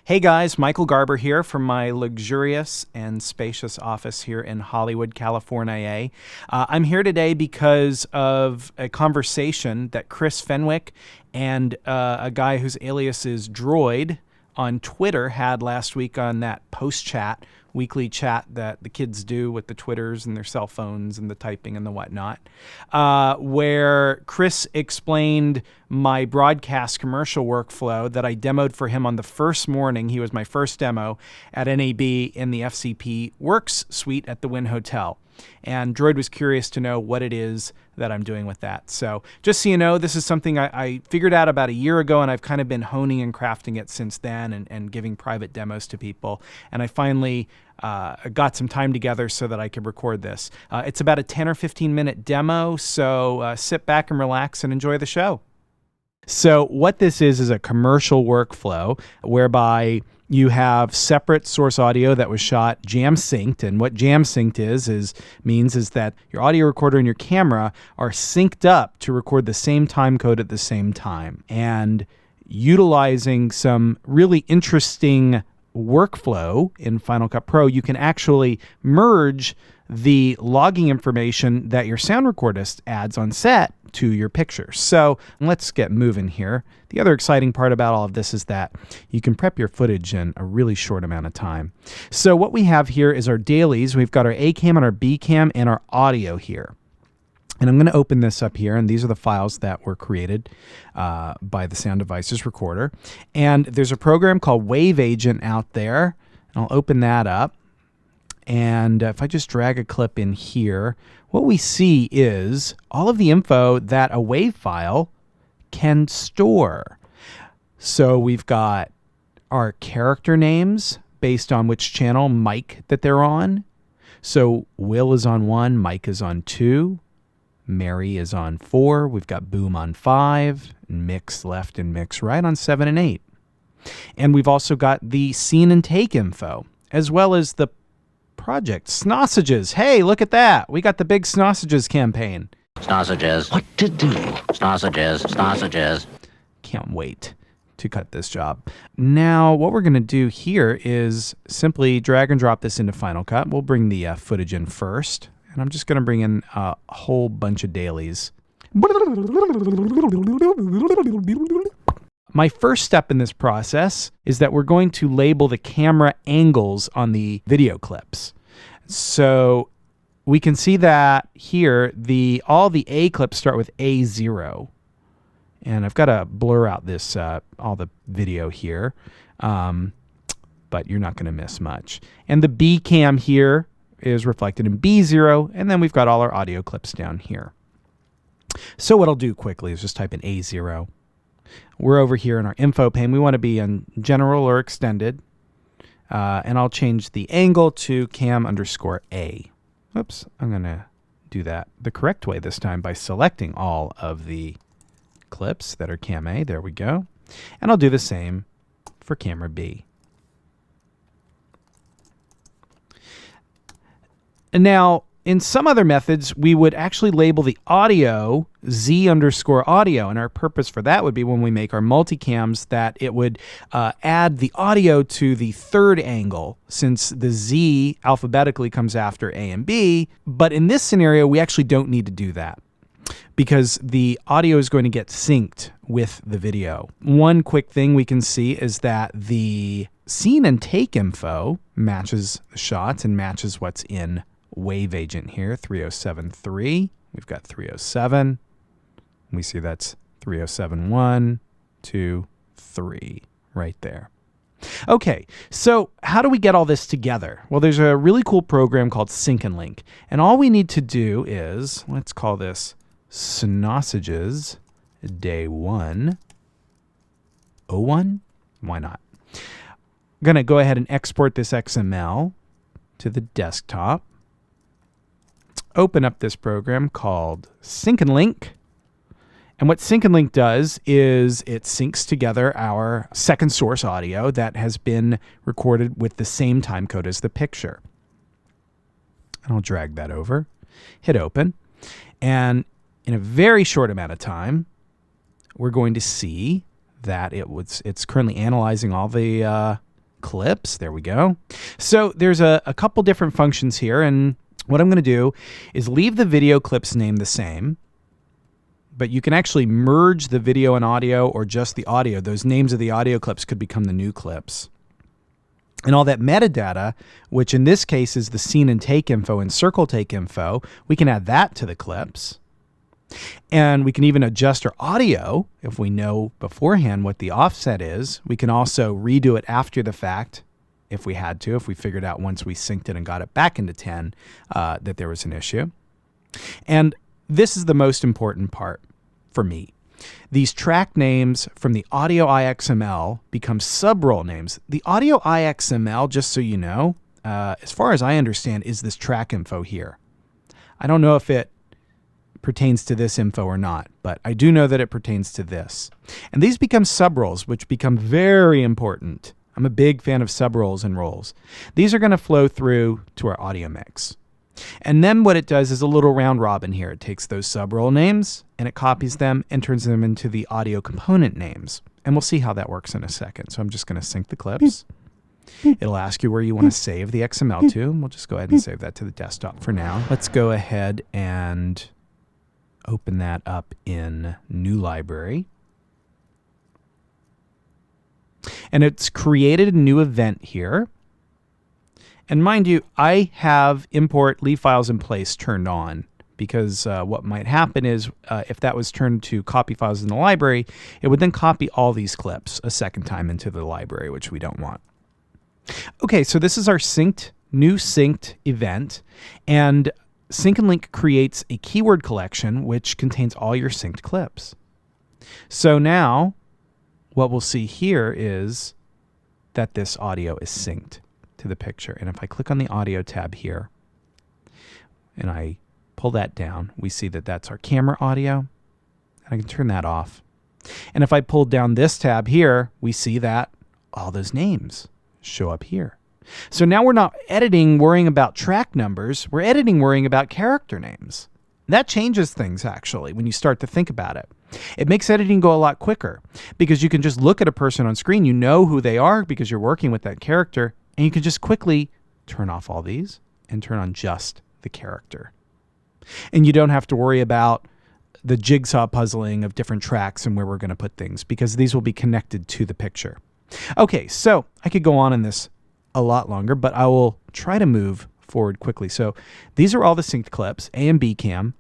Hey guys, Michael Garber here from my luxurious and spacious office here in Hollywood, California. I'm here today because of a conversation that Chris Fenwick and a guy whose alias is Droid on Twitter had last week on that post chat, weekly chat that the kids do with the Twitters and their cell phones and the typing and the whatnot, where Chris explained my broadcast commercial workflow that I demoed for him on the first morning. He was my first demo at NAB in the FCP Works suite at the Wynn Hotel. And Droid was curious to know what it is that I'm doing with that. So just so you know, this is something I figured out about a year ago, and I've kind of been honing and crafting it since then and giving private demos to people. And I finally got some time together so that I could record this. It's about a 10 or 15 minute demo, so sit back and relax and enjoy the show. So what this is a commercial workflow whereby you have separate source audio that was shot jam synced, and what jam synced means that your audio recorder and your camera are synced up to record the same time code at the same time. And utilizing some really interesting workflow in Final Cut Pro, you can actually merge the logging information that your sound recordist adds on set to your picture. So let's get moving here. The other exciting part about all of this is that you can prep your footage in a really short amount of time. So what we have here is our dailies. We've got our A cam and our B cam and our audio here. And I'm going to open this up here, and these are the files that were created by the Sound Devices Recorder. And there's a program called Wave Agent out there, and I'll open that up. And if I just drag a clip in here, what we see is all of the info that a WAV file can store. So we've got our character names based on which channel mic that they're on. So Will is on 1, Mike is on 2, Mary is on 4, we've got Boom on 5, Mix left and Mix right on 7 and 8. And we've also got the scene and take info, as well as the project Snossages. Hey, look at that. We got the big Snossages campaign. Snossages. What to do? Snossages. Snossages. Can't wait to cut this job. Now, what we're going to do here is simply drag and drop this into Final Cut. We'll bring the footage in first, and I'm just going to bring in a whole bunch of dailies. My first step in this process is that we're going to label the camera angles on the video clips. So we can see that here, all the A clips start with A0. And I've got to blur out this all the video here, but you're not going to miss much. And the B cam here is reflected in B0, and then we've got all our audio clips down here. So what I'll do quickly is just type in A0. We're over here in our info pane. We want to be in general or extended. And I'll change the angle to cam_A. Oops, I'm going to do that the correct way this time by selecting all of the clips that are cam A. There we go. And I'll do the same for camera B. And now, in some other methods, we would actually label the audio Z_audio, and our purpose for that would be when we make our multicams that it would add the audio to the third angle, since the Z alphabetically comes after A and B. But in this scenario, we actually don't need to do that because the audio is going to get synced with the video. One quick thing we can see is that the scene and take info matches the shots and matches what's in Wave Agent here, 3073. We've got 307. We see that's 307, 1, 2, 3 right there. Okay, so how do we get all this together? Well, there's a really cool program called Sync and Link. And all we need to do is, let's call this Snossages Day 1. 01? Why not? I'm going to go ahead and export this XML to the desktop. Open up this program called Sync and Link. And what Sync and Link does is it syncs together our second source audio that has been recorded with the same time code as the picture. And I'll drag that over, hit open, and in a very short amount of time, we're going to see that it's currently analyzing all the clips. There we go. So there's a couple different functions here, and what I'm going to do is leave the video clips name the same, but you can actually merge the video and audio or just the audio. Those names of the audio clips could become the new clips. And all that metadata, which in this case is the scene and take info and circle take info, we can add that to the clips. And we can even adjust our audio if we know beforehand what the offset is. We can also redo it after the fact if we had to, if we figured out once we synced it and got it back into 10 that there was an issue. And this is the most important part for me. These track names from the audio IXML become sub-role names. The audio IXML, just so you know, as far as I understand, is this track info here. I don't know if it pertains to this info or not, but I do know that it pertains to this. And these become sub-roles, which become very important. I'm a big fan of sub-roles and roles. These are going to flow through to our audio mix. And then what it does is a little round robin here. It takes those sub-role names and it copies them and turns them into the audio component names. And we'll see how that works in a second. So I'm just going to sync the clips. It'll ask you where you want to save the XML to. We'll just go ahead and save that to the desktop for now. Let's go ahead and open that up in New Library. And it's created a new event here. And mind you, I have import leave files in place turned on because what might happen is if that was turned to copy files in the library, it would then copy all these clips a second time into the library, which we don't want. Okay, so this is our new synced event. And Sync and Link creates a keyword collection which contains all your synced clips. So now what we'll see here is that this audio is synced to the picture. And if I click on the audio tab here and I pull that down, we see that that's our camera audio. And I can turn that off. And if I pull down this tab here, we see that all those names show up here. So now we're not editing worrying about track numbers. We're editing worrying about character names. That changes things, actually, when you start to think about it. It makes editing go a lot quicker because you can just look at a person on screen. You know who they are because you're working with that character. And you can just quickly turn off all these and turn on just the character. And you don't have to worry about the jigsaw puzzling of different tracks and where we're going to put things because these will be connected to the picture. Okay, so I could go on in this a lot longer, but I will try to move forward quickly. So these are all the synced clips, A and B cam.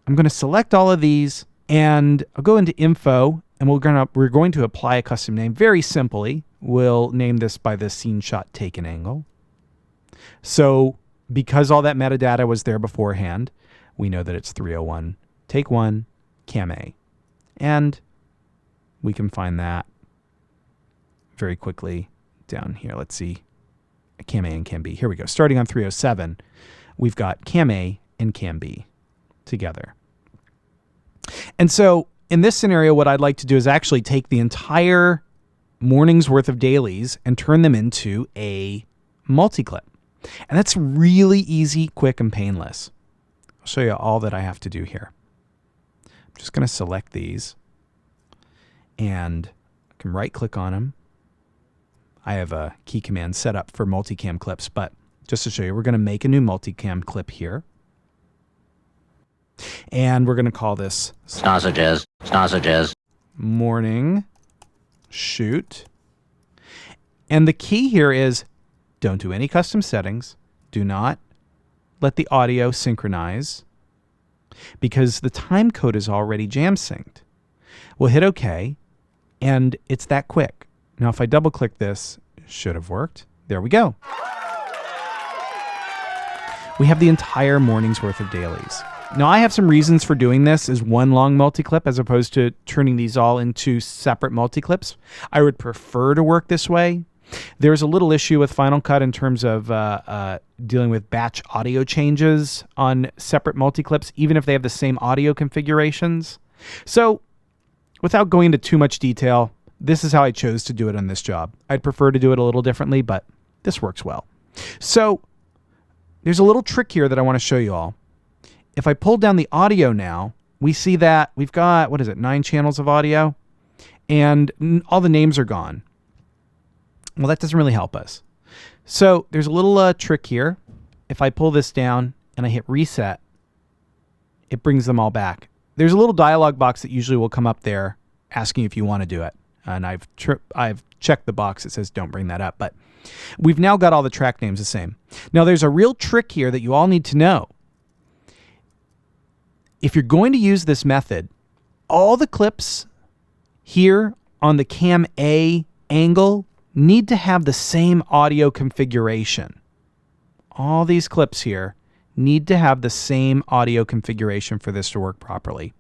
I'm going to select all of these and I'll go into info and we're going to apply a custom name very simply. We'll name this by the scene shot taken angle. So because all that metadata was there beforehand, we know that it's 301 take 1 cam A. And we can find that very quickly down here. Let's see. Cam A and Cam B. Here we go. Starting on 307, we've got Cam A and Cam B together. And so in this scenario, what I'd like to do is actually take the entire morning's worth of dailies and turn them into a multi-clip. And that's really easy, quick, and painless. I'll show you all that I have to do here. I'm just going to select these and I can right-click on them. I have a key command set up for multicam clips, but just to show you, we're going to make a new multicam clip here. And we're going to call this Sausages. morning shoot. And the key here is don't do any custom settings. Do not let the audio synchronize because the time code is already jam synced. We'll hit OK, and it's that quick. Now, if I double click this, it should have worked. There we go. We have the entire morning's worth of dailies. Now, I have some reasons for doing this as one long multi-clip as opposed to turning these all into separate multi-clips. I would prefer to work this way. There's a little issue with Final Cut in terms of dealing with batch audio changes on separate multi-clips, even if they have the same audio configurations. So, without going into too much detail, this is how I chose to do it on this job. I'd prefer to do it a little differently, but this works well. So there's a little trick here that I want to show you all. If I pull down the audio now, we see that we've got, 9 channels of audio, and all the names are gone. Well, that doesn't really help us. So there's a little trick here. If I pull this down and I hit reset, it brings them all back. There's a little dialog box that usually will come up there asking if you want to do it. And I've checked the box that says don't bring that up. But we've now got all the track names the same. Now there's a real trick here that you all need to know. If you're going to use this method, all the clips here on the cam A angle need to have the same audio configuration. All these clips here need to have the same audio configuration for this to work properly.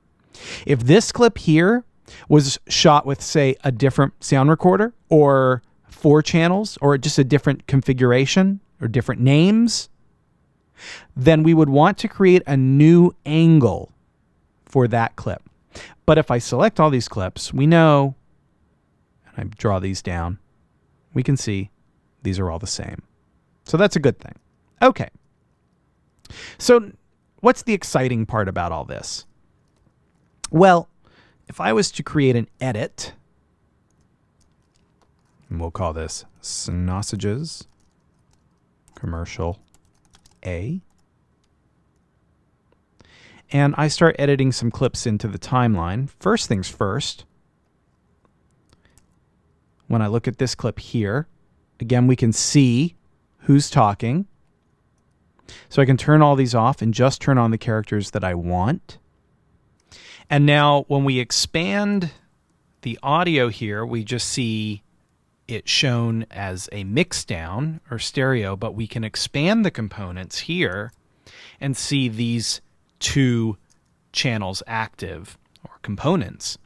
If this clip here was shot with, say, a different sound recorder or 4 channels or just a different configuration or different names, then we would want to create a new angle for that clip. But if I select all these clips, we know, and I draw these down, we can see these are all the same. So that's a good thing. Okay. So what's the exciting part about all this? Well, if I was to create an edit, and we'll call this Sausages Commercial A, and I start editing some clips into the timeline, first things first, when I look at this clip here, again, we can see who's talking. So I can turn all these off and just turn on the characters that I want. And now when we expand the audio here, we just see it shown as a mix down or stereo, but we can expand the components here and see these 2 channels active or components.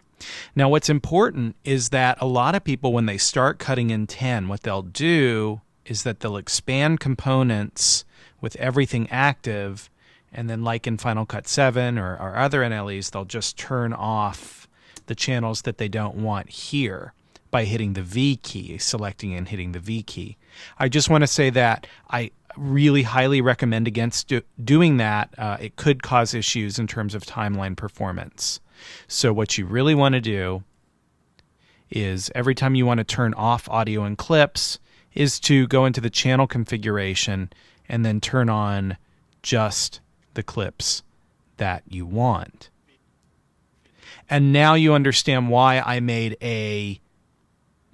Now what's important is that a lot of people, when they start cutting in 10, what they'll do is that they'll expand components with everything active, and then like in Final Cut 7 or other NLEs, they'll just turn off the channels that they don't want here by hitting the V key, selecting and hitting the V key. I just want to say that I really highly recommend against doing that. It could cause issues in terms of timeline performance. So what you really want to do is every time you want to turn off audio and clips is to go into the channel configuration and then turn on just the clips that you want. And now you understand why I made a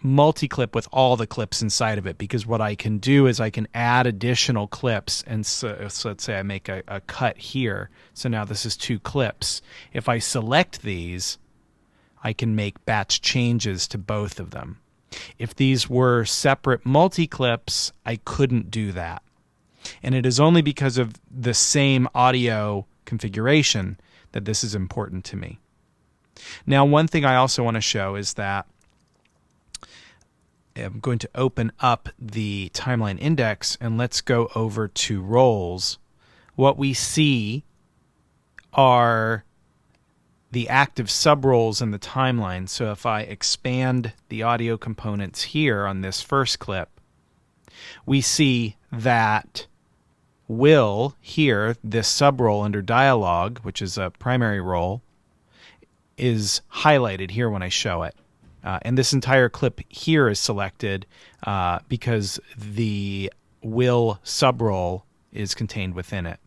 multi-clip with all the clips inside of it, because what I can do is I can add additional clips. And so let's say I make a cut here. So now this is 2 clips. If I select these, I can make batch changes to both of them. If these were separate multi-clips, I couldn't do that. And it is only because of the same audio configuration that this is important to me. Now, one thing I also want to show is that I'm going to open up the timeline index and let's go over to roles. What we see are the active sub-roles in the timeline. So if I expand the audio components here on this first clip, we see that Will here, this sub-role under dialogue, which is a primary role, is highlighted here when I show it. And this entire clip here is selected because the Will sub-role is contained within it.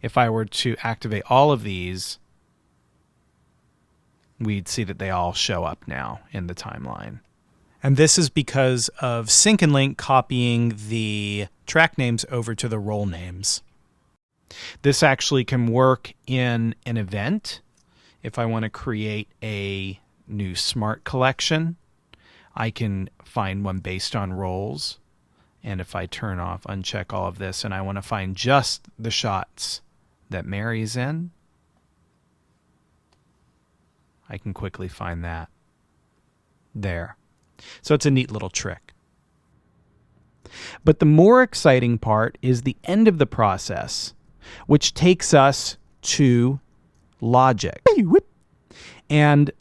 If I were to activate all of these, we'd see that they all show up now in the timeline. And this is because of Sync and Link copying the track names over to the role names. This actually can work in an event. If I want to create a new smart collection, I can find one based on roles. And if I turn off, uncheck all of this, and I want to find just the shots that Mary's in, I can quickly find that there. So it's a neat little trick. But the more exciting part is the end of the process, which takes us to logic. And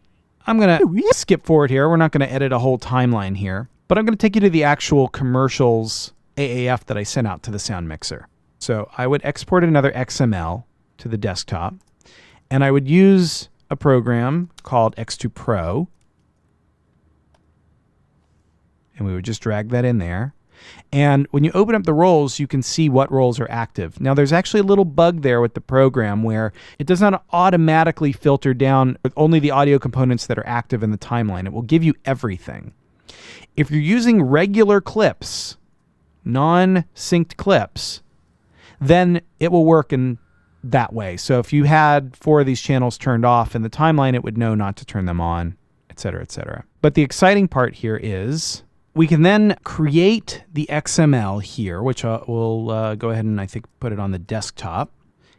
I'm going to skip forward here. We're not going to edit a whole timeline here, but I'm going to take you to the actual commercials AAF that I sent out to the sound mixer. So I would export another XML to the desktop, and I would use a program called X2 Pro. and we would just drag that in there. And when you open up the roles, you can see what roles are active. Now, there's actually a little bug there with the program where it does not automatically filter down with only the audio components that are active in the timeline. It will give you everything. If you're using regular clips, non-synced clips, then it will work in that way. So if you had 4 of these channels turned off in the timeline, it would know not to turn them on, et cetera, et cetera. But the exciting part here is we can then create the XML here, which we'll go ahead and I think put it on the desktop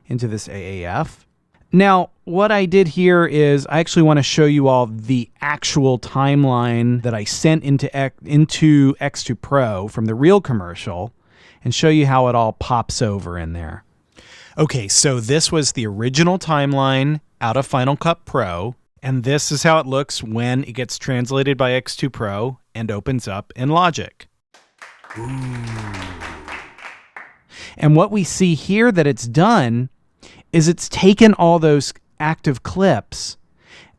into this AAF. Now, what I did here is I actually want to show you all the actual timeline that I sent into X2 Pro from the real commercial and show you how it all pops over in there. Okay, so this was the original timeline out of Final Cut Pro, and this is how it looks when it gets translated by X2 Pro and opens up in Logic. Ooh. And what we see here that it's done is it's taken all those active clips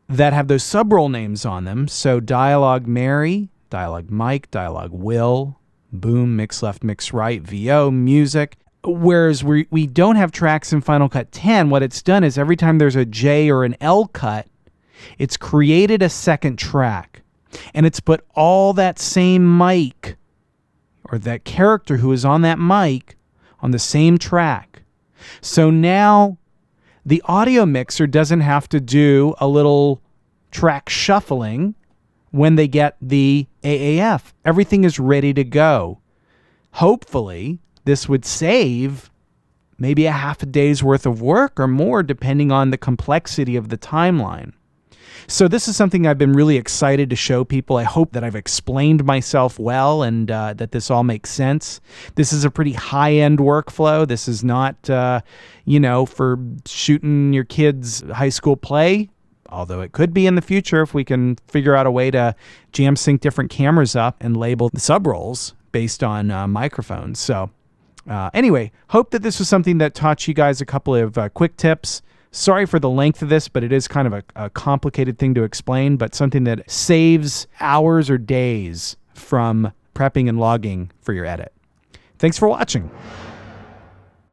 that have those sub-roll names on them. So Dialogue Mary, Dialogue Mike, Dialogue Will, Boom, Mix Left, Mix Right, VO, Music. Whereas we don't have tracks in Final Cut 10, what it's done is every time there's a J or an L cut, it's created a second track. And it's put all that same mic or that character who is on that mic on the same track. So now the audio mixer doesn't have to do a little track shuffling when they get the AAF. Everything is ready to go. Hopefully, this would save maybe a half a day's worth of work or more, depending on the complexity of the timeline. So this is something I've been really excited to show people. I hope that I've explained myself well and that this all makes sense. This is a pretty high-end workflow. This is not, for shooting your kids' high school play, although it could be in the future if we can figure out a way to jam sync different cameras up and label the sub-rolls based on microphones. So anyway, hope that this was something that taught you guys a couple of quick tips. Sorry for the length of this, but it is kind of a complicated thing to explain, but something that saves hours or days from prepping and logging for your edit. Thanks for watching.